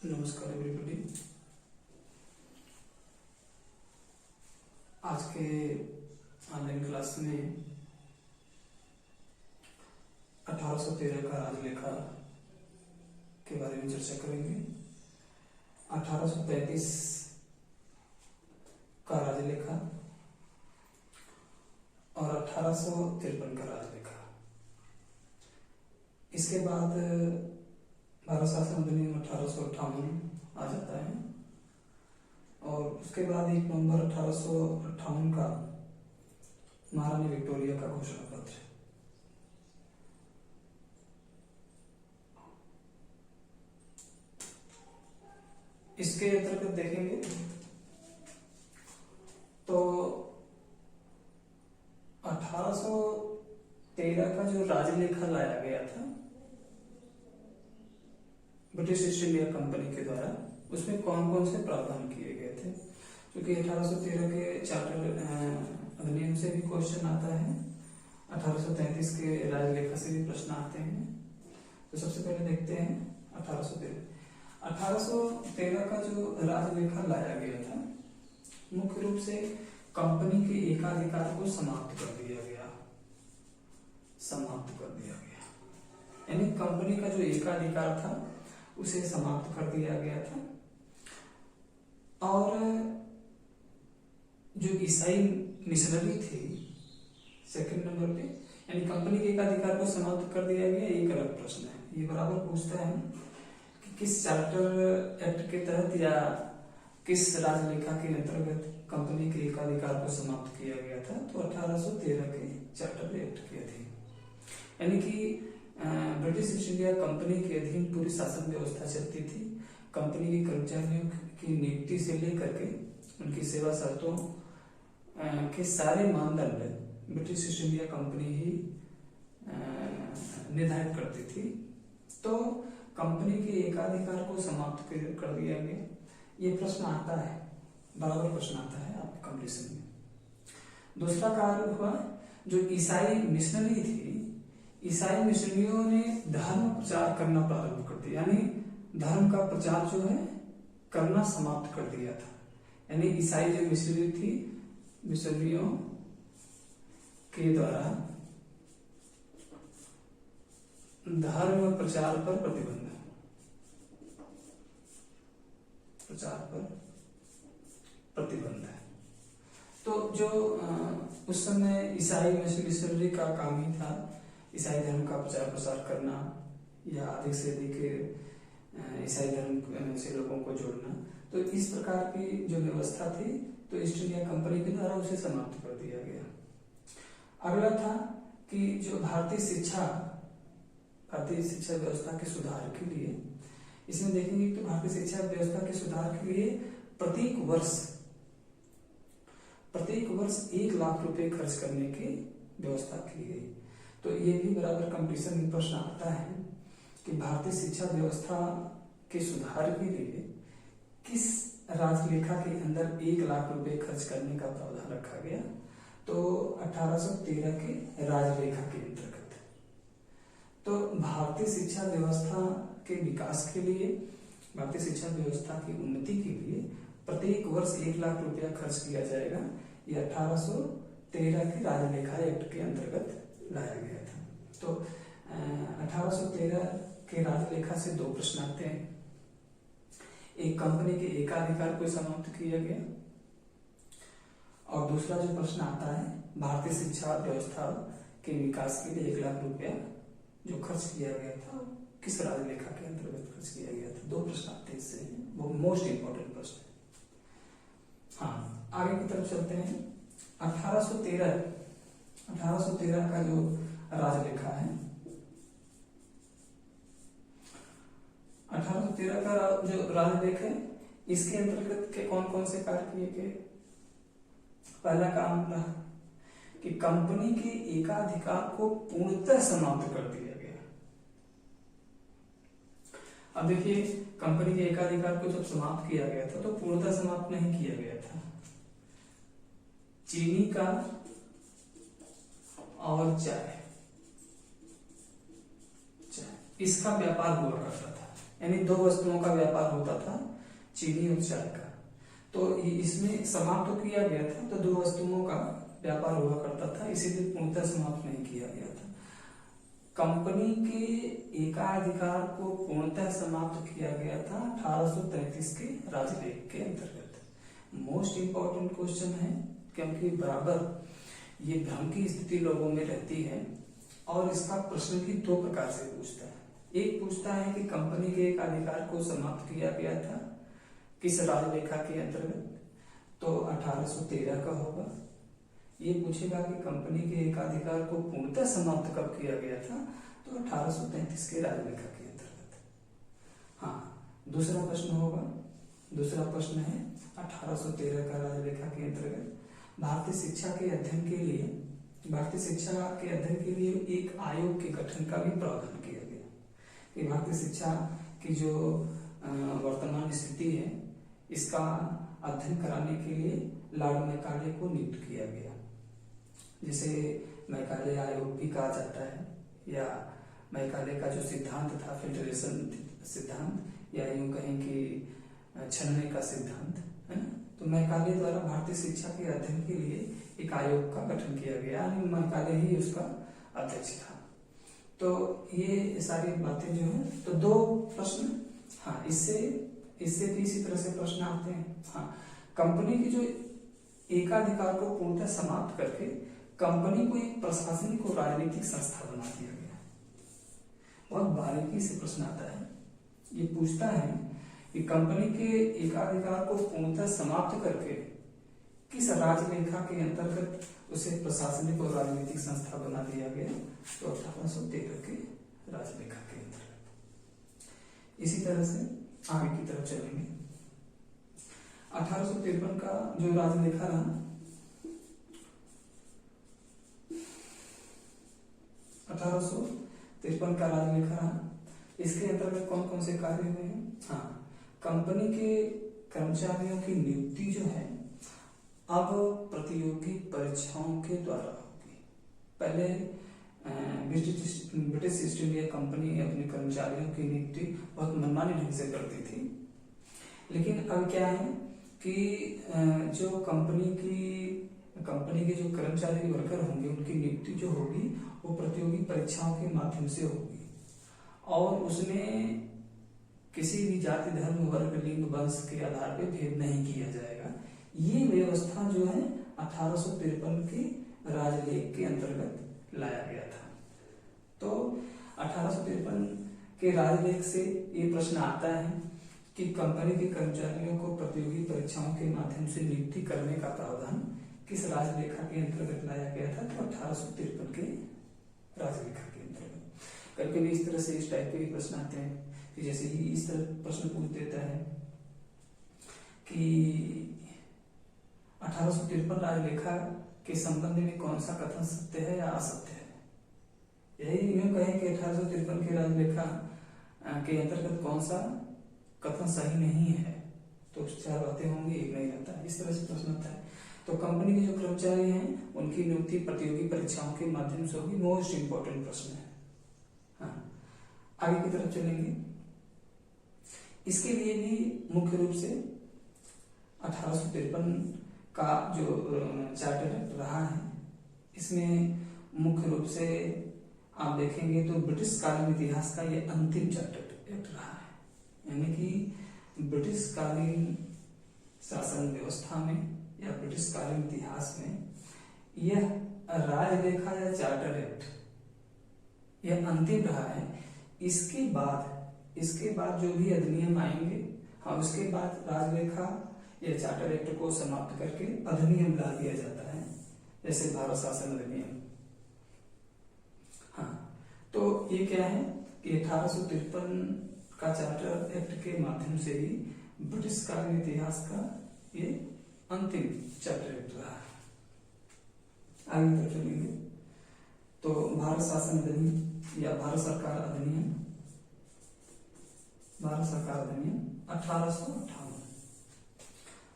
नमस्कार एवरीबॉडी। आज के ऑनलाइन क्लास में 1813 का राजलेखा के बारे में चर्चा करेंगे। 1835 का राजलेखा और 1853 का राजलेखा। इसके बाद भारत शासन अधिनियम 1858 आ जाता है और उसके बाद 1 नवंबर 1858 का महारानी विक्टोरिया का घोषणा पत्र। इसके अंतर्गत देखेंगे तो 1813 का जो राजलेखा लाया गया था ब्रिटिश ईस्ट इंडिया कंपनी के द्वारा, उसमें कौन कौन से प्रावधान किए गए थे। क्योंकि 1813 के चार्टर अधिनियम से भी क्वेश्चन आता है, 1833 के राजलेखा से भी प्रश्न आते हैं। तो सबसे पहले देखते हैं 1813 का जो राजलेखा लाया गया था, मुख्य रूप से कंपनी के एकाधिकार को समाप्त कर दिया गया। यानी कंपनी का जो एकाधिकार था उसे समाप्त कर दिया गया था और जो ईसाई मिशनरी थी सेकंड नंबर पे, यानी कंपनी के एकाधिकार को समाप्त कर दिया गया। एक अलग प्रश्न है, ये बराबर पूछता है कि किस चार्टर एक्ट के तहत या किस राजलेखा के अंतर्गत कंपनी के एकाधिकार को समाप्त किया गया था। तो 1813 के चार्टर एक्ट के अधीन, यानी कि ब्रिटिश ईस्ट इंडिया कंपनी के अधीन पूरी शासन व्यवस्था चलती थी। कंपनी के कर्मचारियों की नियुक्ति से लेकर के उनकी सेवा शर्तों के सारे मानदंड ब्रिटिश ईस्ट इंडिया कंपनी ही निर्धारित करती थी। तो कंपनी के एकाधिकार को समाप्त कर दिया गया। ये प्रश्न आता है, बराबर प्रश्न आता है आपके कंपटीशन में। दूसरा कार्य हुआ जो ईसाई मिशनरी थी, ईसाई मिशनरियों ने धर्म प्रचार करना प्रारंभ कर दिया, यानी धर्म का प्रचार जो है करना समाप्त कर दिया था। यानी ईसाई जो मिशनरी थी, मिशनरियों के द्वारा धर्म प्रचार पर प्रतिबंध है। तो जो उस समय ईसाई मिशनरी का काम ही था ईसाई धर्म का प्रचार प्रसार करना या अधिक से अधिक ईसाई धर्म से लोगों को जोड़ना। तो इस प्रकार की जो व्यवस्था थी, तो ईस्ट इंडिया कंपनी के द्वारा उसे समाप्त कर दिया गया। अगला था कि जो भारतीय शिक्षा व्यवस्था के सुधार के लिए, इसमें देखेंगे तो भारतीय शिक्षा व्यवस्था के सुधार के लिए प्रत्येक वर्ष 1 लाख रुपए खर्च करने की व्यवस्था की गई। तो ये भी बराबर कंपटीशन में प्रश्न आता है कि भारतीय शिक्षा व्यवस्था के सुधार के लिए किस राजलेखा के अंदर 1 लाख रुपए खर्च करने का प्रावधान रखा गया। तो 1813 के राजलेखा के अंतर्गत। तो भारतीय शिक्षा व्यवस्था के विकास के लिए, भारतीय शिक्षा व्यवस्था की उन्नति के लिए प्रत्येक वर्ष 1 लाख रुपया खर्च किया जाएगा। ये 1813 के राजलेखा एक्ट के अंतर्गत लाया गया था। तो 1813 के राजलेखा से 2 प्रश्न आते हैं। एक, कंपनी के एकाधिकार को समाप्त किया गया, और दूसरा जो प्रश्न आता है भारतीय शिक्षा व्यवस्था के विकास के लिए 1 लाख रुपया जो खर्च किया गया था किस राजलेखा के अंतर्गत खर्च किया गया था। 2 प्रश्न आते हैं इससे, वो मोस्ट इंपॉर्टेंट प्रश्न है। हाँ, आगे की तरफ चलते हैं। 1813 का जो राजलेखा है, 1813 का जो राजलेखा है, इसके अंतर्गत के कौन कौन से कार्य किए गए। पहला काम रहा कि कंपनी के एकाधिकार को पूर्णतः समाप्त कर दिया गया। अब देखिए, कंपनी के एकाधिकार को जब समाप्त किया गया था तो पूर्णतः समाप्त नहीं किया गया था। चीनी का और चाय इसका व्यापार हुआ करता था, यानी 2 वस्तुओं का व्यापार होता था, चीनी और चाय का। तो इसमें समाप्त तो किया गया था, तो 2 वस्तुओं का व्यापार हुआ करता था, इसीलिए पूर्णतः समाप्त नहीं किया गया था। कंपनी के एकाधिकार को पूर्णतः समाप्त किया गया था 1833 के राजलेख के अंतर्गत। मोस्ट इंपॉर्टेंट क्वेश्चन है, क्योंकि बराबर ये भ्रम की स्थिति लोगों में रहती है और इसका प्रश्न भी 2 प्रकार से पूछता है। एक पूछता है कि कंपनी के एकाधिकार को समाप्त किया गया था किस राजलेखा के अंतर्गत, तो 1813 का होगा। ये पूछेगा कि कंपनी के एकाधिकार को पूर्णतः समाप्त कब किया गया था, तो 1833 के राजलेखा के अंतर्गत। हाँ, दूसरा प्रश्न होगा, दूसरा प्रश्न है 1813 का राजलेखा के अंतर्गत भारतीय शिक्षा के अध्ययन के लिए एक आयोग के गठन का भी प्रावधान किया गया कि भारतीय शिक्षा की जो वर्तमान स्थिति है इसका अध्ययन कराने के लिए लॉर्ड मैकाले को नियुक्त किया गया, जिसे मैकाले आयोग भी कहा जाता है, या मैकाले का जो सिद्धांत था फिल्ट्रेशन सिद्धांत, या यूं कहें कि छनने का सिद्धांत है ना। तो मैकाले द्वारा भारतीय शिक्षा के अध्ययन के लिए एक आयोग का गठन किया गया, यानी मैकाले ही उसका अध्यक्ष था। तो ये सारी बातें जो है, तो 2 प्रश्न, हाँ इससे भी इसी तरह से प्रश्न आते हैं। हाँ, कंपनी की जो एकाधिकार को पूर्णतः समाप्त करके कंपनी को एक प्रशासनिक और राजनीतिक संस्था बना दिया गया। बहुत बारीकी से प्रश्न आता है, ये पूछता है कि कंपनी के एकाधिकार को पूर्णतः समाप्त करके किस राजलेखा के अंतर्गत उसे प्रशासनिक और राजनीतिक संस्था बना दिया गया, तो 1813 के राजलेखा के अंतर्गत। इसी तरह से आगे की तरफ चलेंगे। 1853 का जो राजलेखा रहा, 1853 का राजलेखा रहा, इसके अंतर्गत कौन कौन से कार्य हुए हैं। हाँ, कंपनी के कर्मचारियों की नियुक्ति जो है अब प्रतियोगी परीक्षाओं के द्वारा होगी। पहले ब्रिटिश ईस्ट इंडिया कंपनी अपने कर्मचारियों की नियुक्ति बहुत मनमानी ढंग से करती थी, लेकिन अब क्या है कि जो कंपनी के जो कर्मचारी वर्कर होंगे उनकी नियुक्ति जो होगी वो प्रतियोगी परीक्षाओं के माध्यम से होगी, और उसमें किसी भी जाति धर्म वर्ग लिंग वंश के आधार पर भेद नहीं किया जाएगा। ये व्यवस्था जो है 1853 के राजलेख के अंतर्गत लाया गया था। तो 1853 के राजलेख से ये प्रश्न आता है कि कंपनी के कर्मचारियों को प्रतियोगी परीक्षाओं के माध्यम से नियुक्ति करने का प्रावधान किस राजलेखा के अंतर्गत लाया गया था, तो 1853 के राजलेखा के अंतर्गत। कभी कभी इस तरह से इस टाइप के प्रश्न आते हैं कि जैसे ही इस तरह प्रश्न पूछ देता है कि 1853 राजलेखा के संबंध में कौन सा कथन सत्य है या असत्य है। यही यूं कहें कि 1853 के राजलेखा के अंतर्गत कौन सा कथन सही नहीं है, तो 4 बातें होंगी, एक नहीं रहता। इस तरह से प्रश्न आता है। तो कंपनी के जो कर्मचारी हैं उनकी नियुक्ति प्रतियोगी परीक्षाओं के माध्यम से होगी। मोस्ट इंपॉर्टेंट प्रश्न है। हाँ, आगे की तरफ चलेंगे। इसके लिए भी मुख्य रूप से 1853 का जो चार्टर एक्ट रहा है, इसमें मुख्य रूप से आप देखेंगे तो ब्रिटिश कालीन इतिहास का ये अंतिम चार्टर एक्ट रहा है, यानी कि ब्रिटिश कालीन शासन व्यवस्था में या ब्रिटिश कालीन इतिहास में यह राजलेखा या चार्टर एक्ट यह अंतिम रहा है। इसके बाद जो भी अधिनियम आएंगे, हाँ, उसके बाद राजलेखा या चार्टर एक्ट को समाप्त करके अधिनियम ला दिया जाता है, जैसे भारत शासन अधिनियम। हाँ, तो ये क्या है कि 1853 का चार्टर एक्ट के माध्यम से ही ब्रिटिश कालीन इतिहास का ये अंतिम चार्टर एक्ट रहा है। आगे तक चलेंगे तो भारत शासन अधिनियम या भारत सरकार अधिनियम 1858।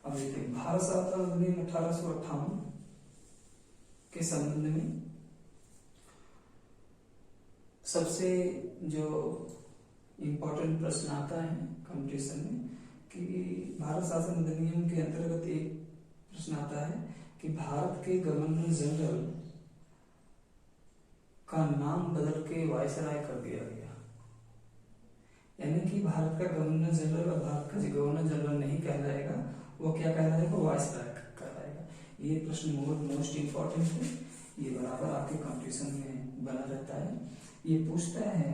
अब देखिए, भारत शासन अधिनियम 1858 के संबंध में सबसे जो इम्पोर्टेंट प्रश्न आता है कंपटीशन में कि भारत शासन अधिनियम के अंतर्गत एक प्रश्न आता है कि भारत के गवर्नर जनरल का नाम बदल के वायसराय कर दिया गया। यानी कि भारत का गवर्नर जनरल और भारत का गवर्नर जनरल नहीं कहलाएगा, वो क्या कहलाएगा, वायसराय कहलाएगा। ये प्रश्न मोस्ट इम्पोर्टेंट है, ये बराबर आपके कंपटीशन में बना रहता है। ये पूछता है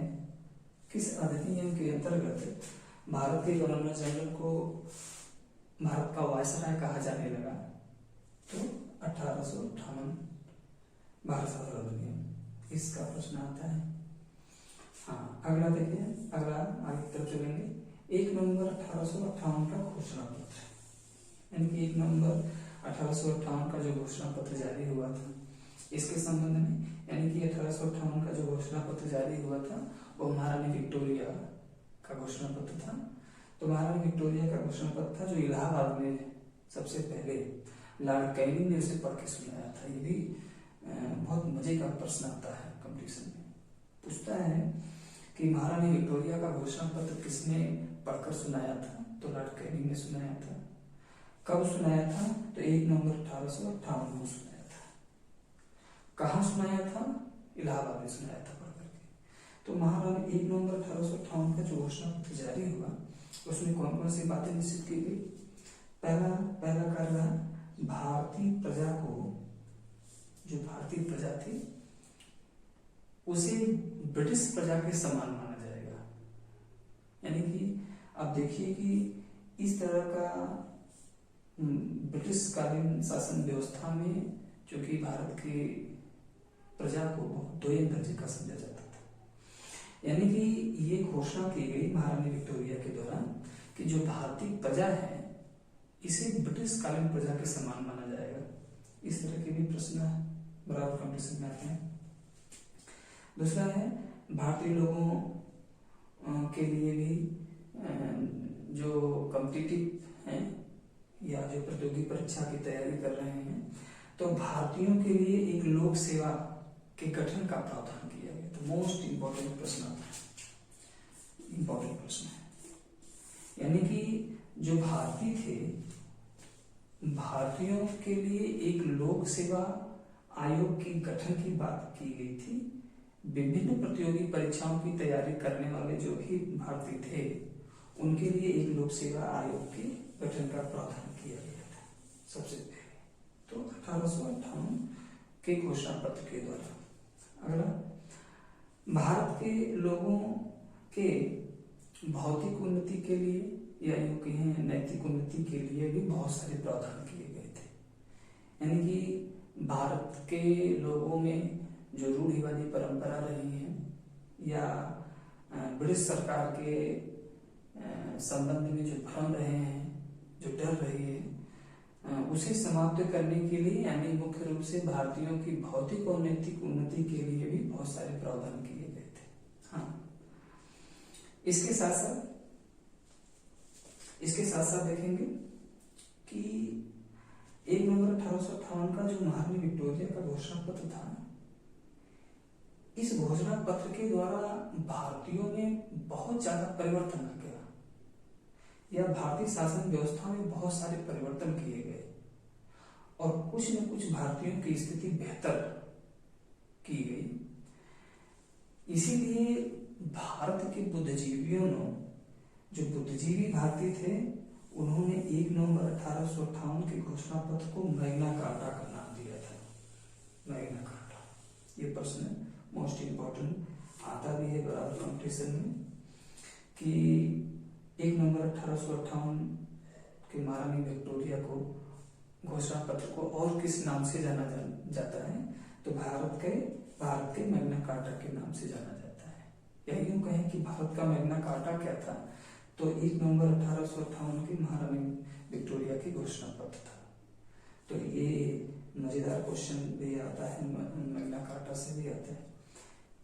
किस अधिनियम के अंतर्गत भारत के गवर्नर जनरल को भारत का वायसराय कहा जाने लगा, तो 1858 भारत शासन अधिनियम, इसका प्रश्न आता है। हाँ, अगला देखिए, अगला आगे की तरफ चलेंगे। 1 नवंबर 1858 का घोषणा पत्र, यानी कि 1 नवंबर 1858 का जो घोषणा पत्र जारी हुआ था, इसके संबंध में, यानी कि 1858 का जो घोषणा पत्र जारी हुआ था वो महारानी विक्टोरिया का घोषणा पत्र था। तो महारानी विक्टोरिया का घोषणा पत्र था जो इलाहाबाद में सबसे पहले लॉर्ड कैनिंग ने उसे पढ़ के सुनाया था। ये भी बहुत मजे का प्रश्न आता है कंपटीशन में। पूछता है कि महारानी विक्टोरिया का घोषणा पत्र किसने पढ़कर सुनाया था, तो लॉर्ड कैनिंग ने सुनाया था। कब सुनाया था, तो 1 नवंबर 1858 को सुनाया था। कहाँ सुनाया था, इलाहाबाद में सुनाया था पढ़ करके। तो महारानी 1 नवंबर 1858 का जो घोषणा पत्र जारी हुआ उसमें कौन कौन सी बातें निश्चित की गई। पहला कार्य रहा भारतीय प्रजा को, जो भारतीय प्रजा थी उसे ब्रिटिश प्रजा के समान माना जाएगा। यानी कि अब देखिए कि इस तरह का ब्रिटिश कालीन शासन व्यवस्था में जो कि भारत की प्रजा को दोयम दर्जे का समझा जाता था। यानी कि ये घोषणा की गई महारानी विक्टोरिया के दौरान कि जो भारतीय प्रजा है इसे ब्रिटिश कालीन प्रजा के समान माना जाएगा। इस तरह के भी प्रश्न बराबर कंपटीशन में आते हैं। दूसरा है भारतीय लोगों के लिए भी जो कॉम्पिटिटिव हैं या जो प्रतियोगी परीक्षा की तैयारी कर रहे हैं, तो भारतीयों के लिए एक लोक सेवा के गठन का प्रावधान किया गया। तो मोस्ट इम्पोर्टेंट प्रश्न आता है, इम्पोर्टेंट प्रश्न है। यानी कि जो भारतीय थे, भारतीयों के लिए एक लोक सेवा आयोग की गठन की बात की गई थी। विभिन्न प्रतियोगी परीक्षाओं की तैयारी करने वाले जो भी भारतीय थे उनके लिए एक लोक सेवा आयोग के गठन का प्रावधान किया गया था सबसे पहले, तो 1858 के घोषणा पत्र के द्वारा। अगला, भारत के लोगों के भौतिक उन्नति के लिए या यूं कहें नैतिक उन्नति के लिए भी बहुत सारे प्रावधान किए गए थे। यानी कि भारत के लोगों में जो रूढ़िवादी परंपरा रही है या ब्रिटिश सरकार के संबंध में जो भ्रम रहे हैं, जो डर रही है, उसे समाप्त करने के लिए, यानी मुख्य रूप से भारतीयों की भौतिक और नैतिक उन्नति के लिए भी बहुत सारे प्रावधान किए गए थे। हाँ, इसके साथ साथ देखेंगे कि 1 नवंबर 1858 का जो महारानी विक्टोरिया का घोषणा पत्र था, इस घोषणा पत्र के द्वारा भारतीयों में बहुत ज्यादा परिवर्तन आ गया या भारतीय शासन व्यवस्था में बहुत सारे परिवर्तन किए गए और कुछ न कुछ भारतीयों की स्थिति बेहतर की गई। इसीलिए भारत के बुद्धिजीवियों ने, जो बुद्धिजीवी भारतीय थे, उन्होंने 1 नवंबर 1858 के घोषणा पत्र को मैग्ना कार्टा का नाम दिया था। मैग्ना कार्टा, ये प्रश्न मोस्ट इम्पोर्टेंट आता भी है बराबर कंपटीशन में कि 1 नवंबर 1858 के महारानी विक्टोरिया को घोषणा पत्र को और किस नाम से जाना जाता है, तो भारत के मैग्ना कार्टा के नाम से जाना जाता है। या यूं कहें कि भारत का मैग्ना कार्टा क्या था, तो 1 नवंबर 1858 की महारानी विक्टोरिया की घोषणा पत्र था। तो ये मजेदार क्वेश्चन भी आता है, मैग्ना कार्टा से भी आता है।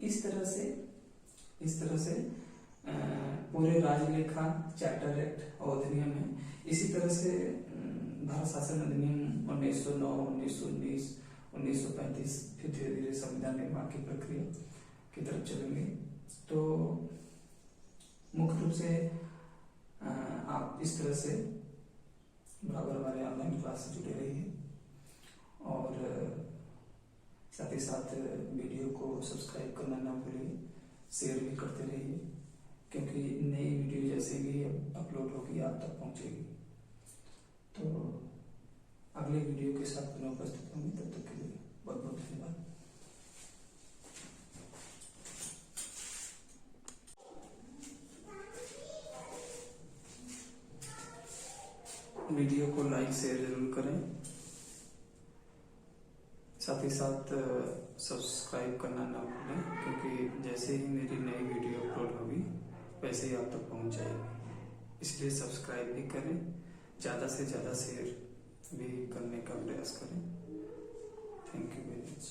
इस तरह से पूरे राजलेखा चार्टर एक्ट और अधिनियम है। इसी तरह से भारत शासन अधिनियम 1909, 1919, 1935, फिर धीरे धीरे संविधान निर्माण की प्रक्रिया की तरफ चलेंगे। तो मुख्य रूप से आप इस तरह से बराबर हमारे ऑनलाइन क्लास से जुड़े रहिए और साथ ही साथ वीडियो को सब्सक्राइब करना ना भूलिए, शेयर भी करते रहिए, क्योंकि नई वीडियो जैसे भी अपलोड होगी आप तक पहुंचेगी। तो अगले वीडियो के साथ पुनः उपस्थित होंगे, तब तक के लिए बहुत बहुत धन्यवाद। वीडियो को लाइक शेयर जरूर करें, साथ ही साथ सब्सक्राइब करना ना भूलें, क्योंकि जैसे ही मेरी नई वीडियो अपलोड होगी वैसे ही आप तक पहुंच जाएगी। इसलिए सब्सक्राइब भी करें, ज़्यादा से ज़्यादा शेयर भी करने का प्रयास करें। Thank you very much.